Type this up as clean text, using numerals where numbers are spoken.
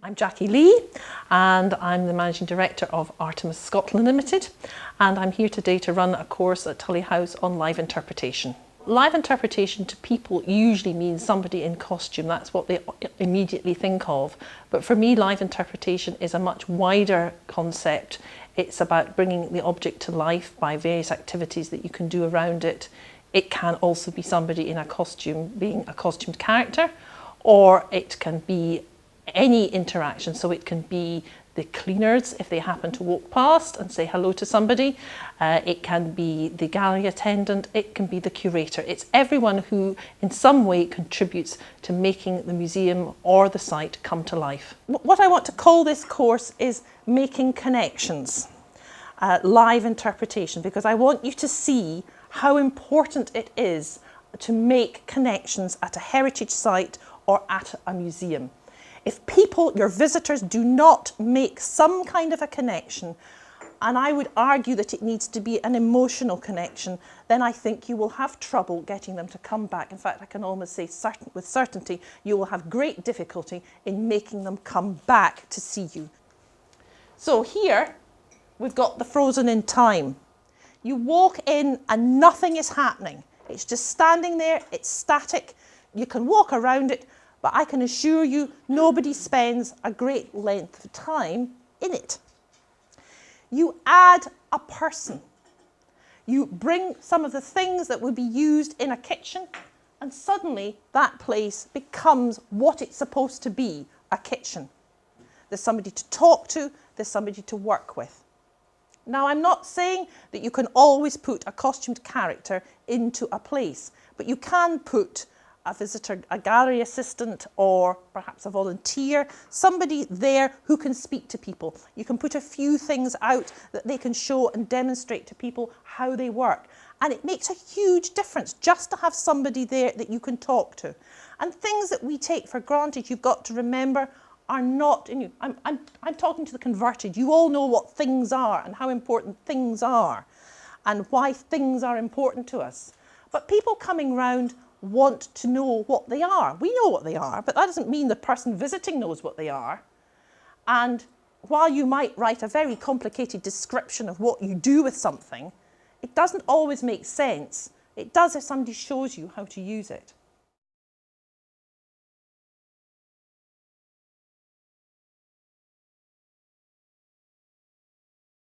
I'm Jackie Lee and I'm the Managing Director of Artemis Scotland Limited, and I'm here today to run a course at Tully House on live interpretation. Live interpretation to people usually means somebody in costume. That's what they immediately think of. But for me, live interpretation is a much wider concept. It's about bringing the object to life by various activities that you can do around it. It can also be somebody in a costume being a costumed character, or it can be any interaction. So it can be the cleaners if they happen to walk past and say hello to somebody. It can be the gallery attendant. It can be the curator. It's everyone who in some way contributes to making the museum or the site come to life. What I want to call this course is Making Connections, live interpretation, because I want you to see how important it is to make connections at a heritage site or at a museum. If people, your visitors, do not make some kind of a connection, and I would argue that it needs to be an emotional connection, then I think you will have trouble getting them to come back. In fact, I can almost say with certainty, you will have great difficulty in making them come back to see you. So here, we've got the frozen in time. You walk in and nothing is happening. It's just standing there, it's static. You can walk around it, but I can assure you nobody spends a great length of time in it. You add a person. You bring some of the things that would be used in a kitchen, and suddenly that place becomes what it's supposed to be, a kitchen. There's somebody to talk to, there's somebody to work with. Now, I'm not saying that you can always put a costumed character into a place, but you can put a visitor, a gallery assistant, or perhaps a volunteer, somebody there who can speak to people. You can put a few things out that they can show and demonstrate to people how they work. And it makes a huge difference just to have somebody there that you can talk to. And things that we take for granted, you've got to remember, are not, I'm talking to the converted. You all know what things are and how important things are and why things are important to us. But people coming round want to know what they are. We know what they are, but that doesn't mean the person visiting knows what they are. And while you might write a very complicated description of what you do with something, it doesn't always make sense. It does if somebody shows you how to use it.